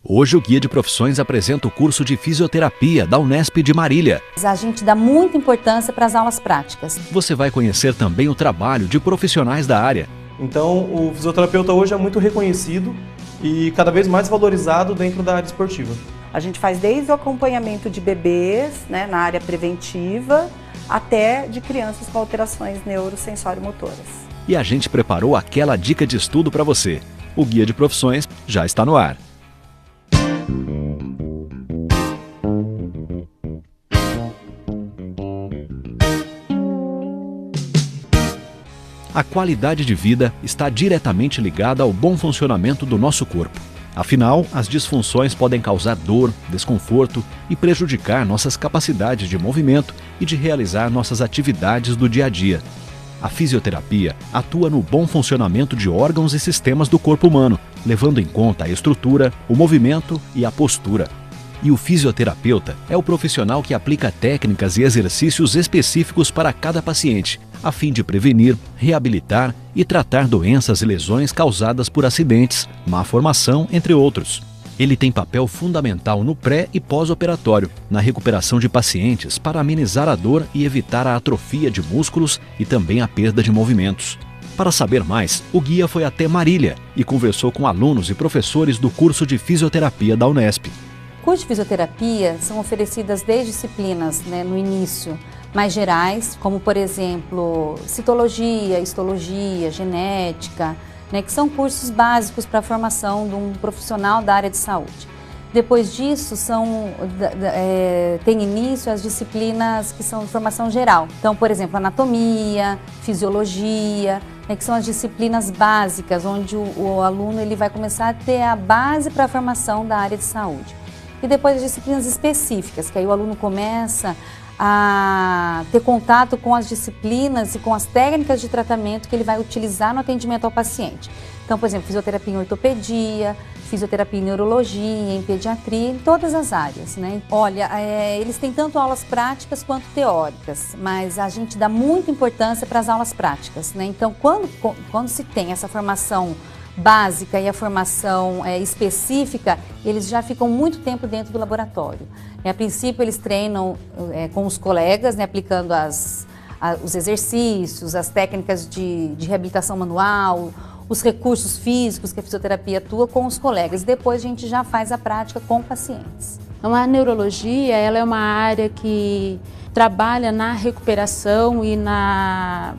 Hoje o Guia de Profissões apresenta o curso de Fisioterapia da Unesp de Marília. A gente dá muita importância para as aulas práticas. Você vai conhecer também o trabalho de profissionais da área. Então, o fisioterapeuta hoje é muito reconhecido e cada vez mais valorizado dentro da área esportiva. A gente faz desde o acompanhamento de bebês, na área preventiva, até de crianças com alterações neurosensório-motoras. E a gente preparou aquela dica de estudo para você. O Guia de Profissões já está no ar. A qualidade de vida está diretamente ligada ao bom funcionamento do nosso corpo. Afinal, as disfunções podem causar dor, desconforto e prejudicar nossas capacidades de movimento e de realizar nossas atividades do dia a dia. A fisioterapia atua no bom funcionamento de órgãos e sistemas do corpo humano, levando em conta a estrutura, o movimento e a postura. E o fisioterapeuta é o profissional que aplica técnicas e exercícios específicos para cada paciente, a fim de prevenir, reabilitar e tratar doenças e lesões causadas por acidentes, má formação, entre outros. Ele tem papel fundamental no pré- e pós-operatório, na recuperação de pacientes para amenizar a dor e evitar a atrofia de músculos e também a perda de movimentos. Para saber mais, o guia foi até Marília e conversou com alunos e professores do curso de Fisioterapia da Unesp. O curso de fisioterapia são oferecidas 10 disciplinas no início, mais gerais, como por exemplo, citologia, histologia, genética, que são cursos básicos para a formação de um profissional da área de saúde. Depois disso, tem início as disciplinas que são de formação geral. Então, por exemplo, anatomia, fisiologia, que são as disciplinas básicas, onde o aluno ele vai começar a ter a base para a formação da área de saúde. E depois as disciplinas específicas, que aí o aluno começa a ter contato com as disciplinas e com as técnicas de tratamento que ele vai utilizar no atendimento ao paciente. Então, por exemplo, fisioterapia em ortopedia, fisioterapia em neurologia, em pediatria, em todas as áreas, Olha, eles têm tanto aulas práticas quanto teóricas, mas a gente dá muita importância para as aulas práticas, Então, quando se tem essa formação básica e a formação específica, eles já ficam muito tempo dentro do laboratório. A princípio, eles treinam com os colegas, aplicando os exercícios, as técnicas de reabilitação manual, os recursos físicos que a fisioterapia atua com os colegas. Depois, a gente já faz a prática com pacientes. Então, a neurologia ela é uma área que trabalha na recuperação e na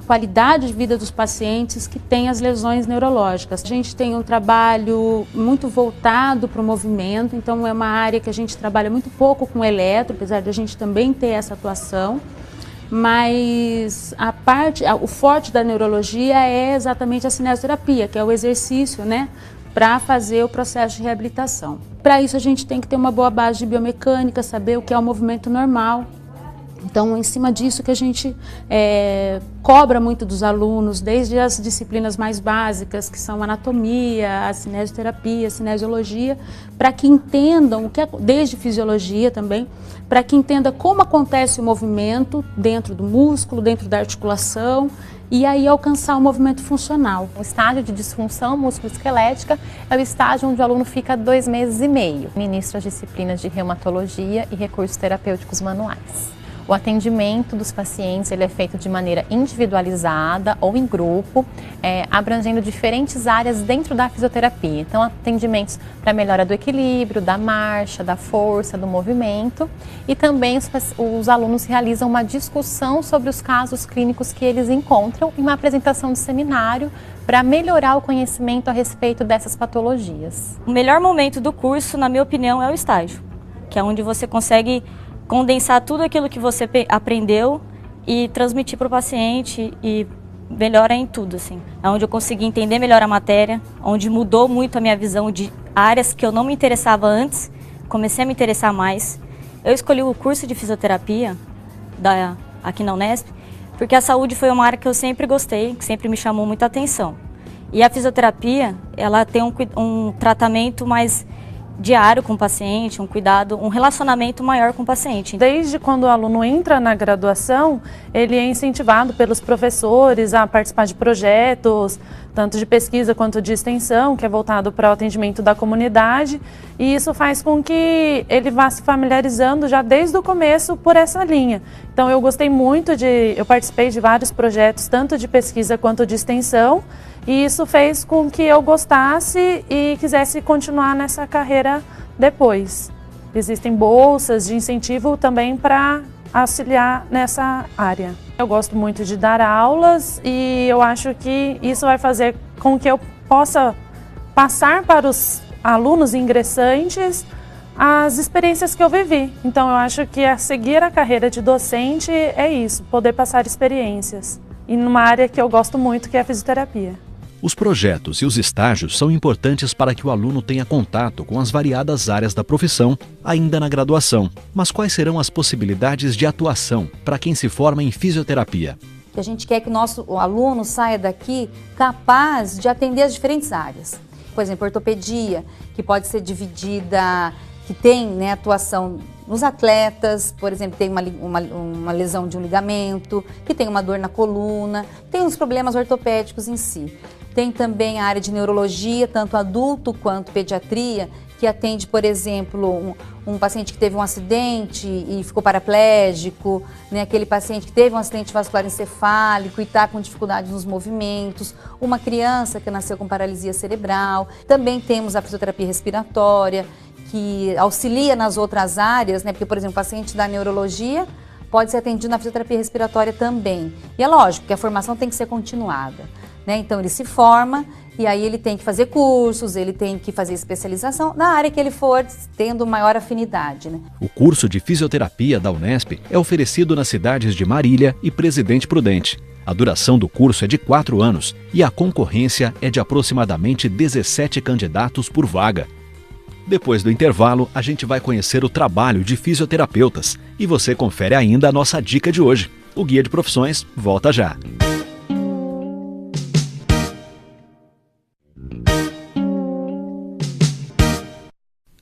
qualidade de vida dos pacientes que têm as lesões neurológicas. A gente tem um trabalho muito voltado para o movimento, então é uma área que a gente trabalha muito pouco com eletro, apesar de a gente também ter essa atuação, mas o forte da neurologia é exatamente a cinesioterapia, que é o exercício, para fazer o processo de reabilitação. Para isso a gente tem que ter uma boa base de biomecânica, saber o que é o movimento normal. Então, em cima disso que a gente cobra muito dos alunos, desde as disciplinas mais básicas, que são anatomia, a cinesioterapia, a cinesiologia, para que entendam, desde fisiologia também, para que entenda como acontece o movimento dentro do músculo, dentro da articulação, e aí alcançar o movimento funcional. O estágio de disfunção musculoesquelética é o estágio onde o aluno fica 2 meses e meio. Ministra as disciplinas de reumatologia e recursos terapêuticos manuais. O atendimento dos pacientes ele é feito de maneira individualizada ou em grupo, abrangendo diferentes áreas dentro da fisioterapia. Então, atendimentos para melhora do equilíbrio, da marcha, da força, do movimento. E também os alunos realizam uma discussão sobre os casos clínicos que eles encontram e uma apresentação de seminário para melhorar o conhecimento a respeito dessas patologias. O melhor momento do curso, na minha opinião, é o estágio, que é onde você consegue condensar tudo aquilo que você aprendeu e transmitir para o paciente e melhora em tudo, assim. É onde eu consegui entender melhor a matéria, onde mudou muito a minha visão de áreas que eu não me interessava antes, comecei a me interessar mais. Eu escolhi o curso de fisioterapia aqui na Unesp, porque a saúde foi uma área que eu sempre gostei, que sempre me chamou muita atenção. E a fisioterapia, ela tem um tratamento mais diário com o paciente, um cuidado, um relacionamento maior com o paciente. Desde quando o aluno entra na graduação, ele é incentivado pelos professores a participar de projetos, tanto de pesquisa quanto de extensão, que é voltado para o atendimento da comunidade, e isso faz com que ele vá se familiarizando já desde o começo por essa linha. Então eu gostei muito eu participei de vários projetos, tanto de pesquisa quanto de extensão, e isso fez com que eu gostasse e quisesse continuar nessa carreira depois. Existem bolsas de incentivo também para auxiliar nessa área. Eu gosto muito de dar aulas e eu acho que isso vai fazer com que eu possa passar para os alunos ingressantes as experiências que eu vivi. Então eu acho que seguir a carreira de docente é isso, poder passar experiências. E numa área que eu gosto muito, que é a fisioterapia. Os projetos e os estágios são importantes para que o aluno tenha contato com as variadas áreas da profissão, ainda na graduação. Mas quais serão as possibilidades de atuação para quem se forma em fisioterapia? A gente quer que o aluno saia daqui capaz de atender as diferentes áreas. Por exemplo, ortopedia, que pode ser dividida, que tem, né, atuação nos atletas, por exemplo, tem uma lesão de um ligamento, que tem uma dor na coluna, tem os problemas ortopédicos em si. Tem também a área de neurologia, tanto adulto quanto pediatria, que atende, por exemplo, um paciente que teve um acidente e ficou paraplégico, né? Aquele paciente que teve um acidente vascular encefálico e está com dificuldade nos movimentos, uma criança que nasceu com paralisia cerebral. Também temos a fisioterapia respiratória, que auxilia nas outras áreas, né? Porque, por exemplo, o paciente da neurologia pode ser atendido na fisioterapia respiratória também. E é lógico que a formação tem que ser continuada, né? Então ele se forma e aí ele tem que fazer cursos, ele tem que fazer especialização na área que ele for tendo maior afinidade, né? O curso de fisioterapia da Unesp é oferecido nas cidades de Marília e Presidente Prudente. A duração do curso é de 4 anos e a concorrência é de aproximadamente 17 candidatos por vaga. Depois do intervalo, a gente vai conhecer o trabalho de fisioterapeutas e você confere ainda a nossa dica de hoje. O Guia de Profissões volta já.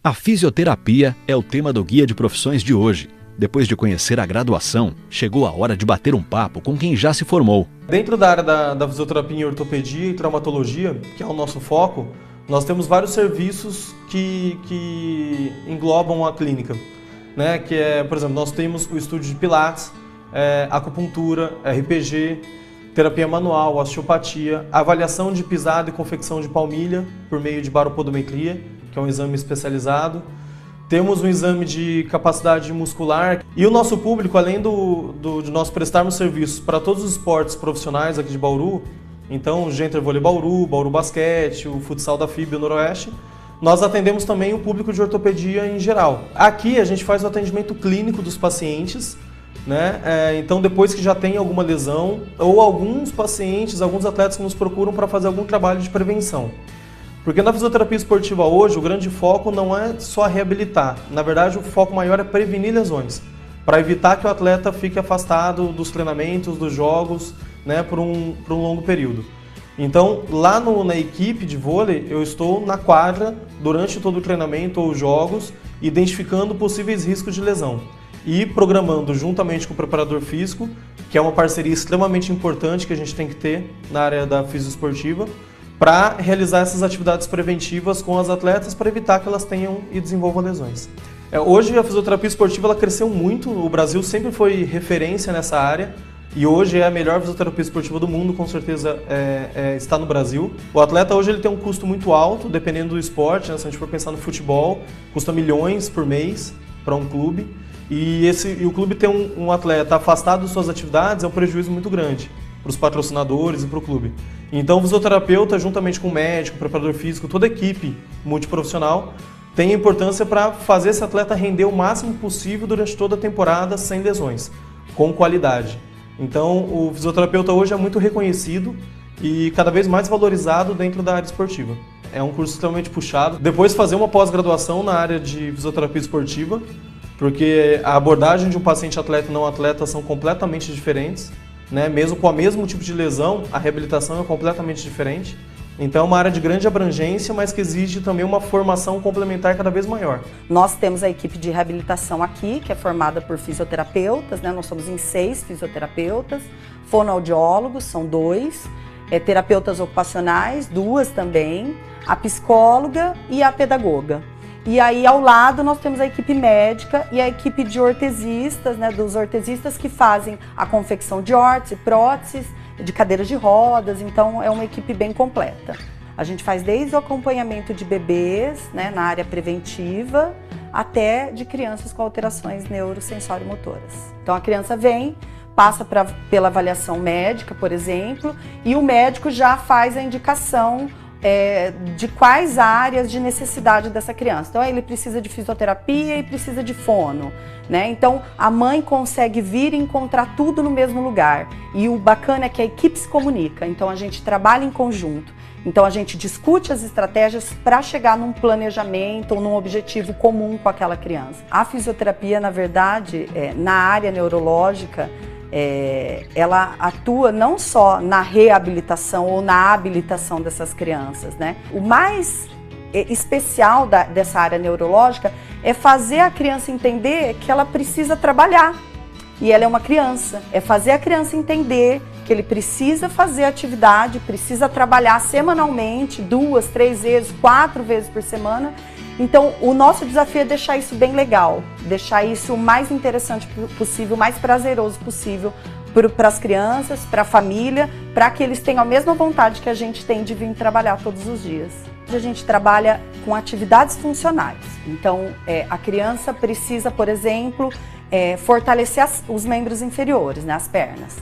A fisioterapia é o tema do Guia de Profissões de hoje. Depois de conhecer a graduação, chegou a hora de bater um papo com quem já se formou. Dentro da área da fisioterapia em ortopedia e traumatologia, que é o nosso foco, nós temos vários serviços que englobam a clínica, né? Que é, por exemplo, nós temos o estúdio de pilates, acupuntura, RPG, terapia manual, osteopatia, avaliação de pisada e confecção de palmilha por meio de baropodometria, que é um exame especializado. Temos um exame de capacidade muscular e o nosso público, além de nós prestarmos serviços para todos os esportes profissionais aqui de Bauru, então o Genter Vôlei Bauru, Bauru Basquete, o futsal da FIB e o Noroeste, nós atendemos também o público de ortopedia em geral. Aqui a gente faz o atendimento clínico dos pacientes, né? Então depois que já tem alguma lesão ou alguns pacientes, alguns atletas que nos procuram para fazer algum trabalho de prevenção. Porque na fisioterapia esportiva hoje o grande foco não é só reabilitar, na verdade o foco maior é prevenir lesões, para evitar que o atleta fique afastado dos treinamentos, dos jogos, né, por um longo período. Então lá na equipe de vôlei eu estou na quadra durante todo o treinamento ou jogos, identificando possíveis riscos de lesão e programando juntamente com o preparador físico, que é uma parceria extremamente importante que a gente tem que ter na área da fisioesportiva, para realizar essas atividades preventivas com as atletas para evitar que elas tenham e desenvolvam lesões. Hoje a fisioterapia esportiva ela cresceu muito, o Brasil sempre foi referência nessa área e hoje é a melhor fisioterapia esportiva do mundo, com certeza está no Brasil. O atleta hoje ele tem um custo muito alto, dependendo do esporte, né? Se a gente for pensar no futebol, custa milhões por mês para um clube e o clube ter um atleta afastado de suas atividades é um prejuízo muito grande para os patrocinadores e para o clube. Então o fisioterapeuta, juntamente com o médico, o preparador físico, toda a equipe multiprofissional, tem importância para fazer esse atleta render o máximo possível durante toda a temporada sem lesões, com qualidade. Então o fisioterapeuta hoje é muito reconhecido e cada vez mais valorizado dentro da área esportiva. É um curso extremamente puxado. Depois fazer uma pós-graduação na área de fisioterapia esportiva, porque a abordagem de um paciente atleta e não atleta são completamente diferentes. Né? Mesmo com o mesmo tipo de lesão, a reabilitação é completamente diferente. Então é uma área de grande abrangência, mas que exige também uma formação complementar cada vez maior. Nós temos a equipe de reabilitação aqui, que é formada por fisioterapeutas, né? Nós somos em 6 fisioterapeutas, fonoaudiólogos, são 2, terapeutas ocupacionais, 2 também, a psicóloga e a pedagoga. E aí ao lado nós temos a equipe médica e a equipe de ortesistas, né? Dos ortesistas que fazem a confecção de órtese, próteses, de cadeiras de rodas, então é uma equipe bem completa. A gente faz desde o acompanhamento de bebês, né, na área preventiva, até de crianças com alterações neurosensório-motoras. Então a criança vem, passa pela avaliação médica, por exemplo, e o médico já faz a indicação de quais áreas de necessidade dessa criança. Então ele precisa de fisioterapia e precisa de fono, né? Então a mãe consegue vir e encontrar tudo no mesmo lugar. E o bacana é que a equipe se comunica, então a gente trabalha em conjunto. Então a gente discute as estratégias para chegar num planejamento ou num objetivo comum com aquela criança. A fisioterapia, na verdade, na área neurológica, ela atua não só na reabilitação ou na habilitação dessas crianças, né? O mais especial dessa área neurológica é fazer a criança entender que ela precisa trabalhar. E ela é uma criança. É fazer a criança entender que ele precisa fazer atividade, precisa trabalhar semanalmente, 2, 3 vezes, 4 vezes por semana. Então, o nosso desafio é deixar isso bem legal, deixar isso o mais interessante possível, o mais prazeroso possível para as crianças, para a família, para que eles tenham a mesma vontade que a gente tem de vir trabalhar todos os dias. A gente trabalha com atividades funcionais. Então, a criança precisa, por exemplo, fortalecer os membros inferiores, né, as pernas.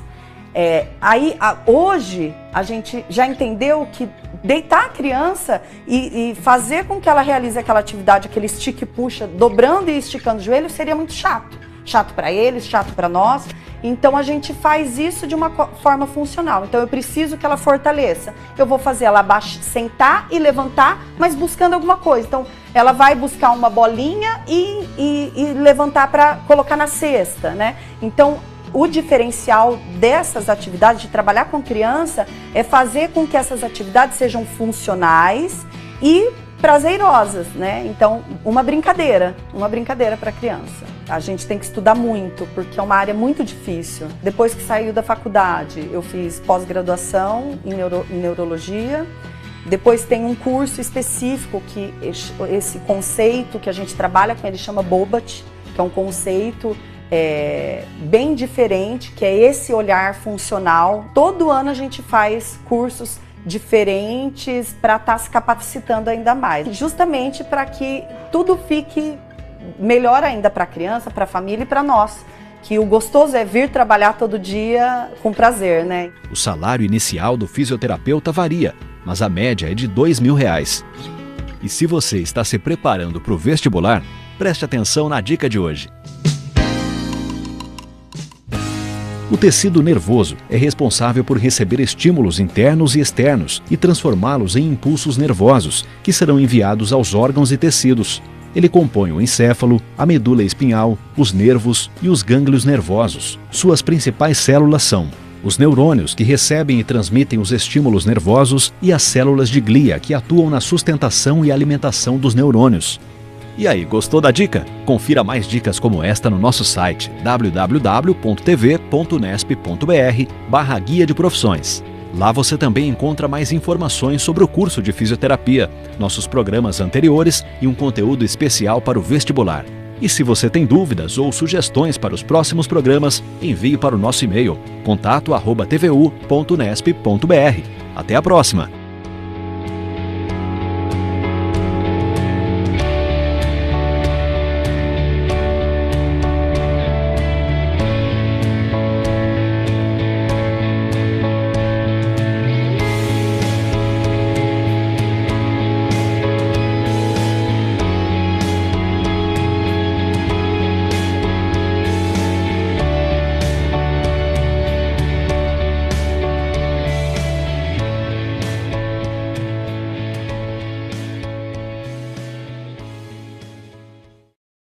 Hoje a gente já entendeu que deitar a criança e fazer com que ela realize aquela atividade, aquele estica e puxa, dobrando e esticando o joelho, seria muito chato. Chato para eles, chato para nós. Então a gente faz isso de uma forma funcional. Então eu preciso que ela fortaleça. Eu vou fazer ela sentar e levantar, mas buscando alguma coisa. Então ela vai buscar uma bolinha e levantar para colocar na cesta, né? Então o diferencial dessas atividades, de trabalhar com criança, é fazer com que essas atividades sejam funcionais e prazerosas, né? Então, uma brincadeira para a criança. A gente tem que estudar muito, porque é uma área muito difícil. Depois que saiu da faculdade, eu fiz pós-graduação em neurologia. Depois tem um curso específico que esse conceito que a gente trabalha com ele chama BOBAT, que é um conceito bem diferente, que é esse olhar funcional. Todo ano a gente faz cursos diferentes para estar se capacitando ainda mais, justamente para que tudo fique melhor ainda para a criança, para a família e para nós, que o gostoso é vir trabalhar todo dia com prazer, né? O salário inicial do fisioterapeuta varia, mas a média é de R$2.000. E se você está se preparando para o vestibular, preste atenção na dica de hoje. O tecido nervoso é responsável por receber estímulos internos e externos e transformá-los em impulsos nervosos, que serão enviados aos órgãos e tecidos. Ele compõe o encéfalo, a medula espinhal, os nervos e os gânglios nervosos. Suas principais células são os neurônios, que recebem e transmitem os estímulos nervosos, e as células de glia, que atuam na sustentação e alimentação dos neurônios. E aí, gostou da dica? Confira mais dicas como esta no nosso site www.tv.unesp.br/guia de profissões. Lá você também encontra mais informações sobre o curso de fisioterapia, nossos programas anteriores e um conteúdo especial para o vestibular. E se você tem dúvidas ou sugestões para os próximos programas, envie para o nosso e-mail contato@tvu.unesp.br. Até a próxima!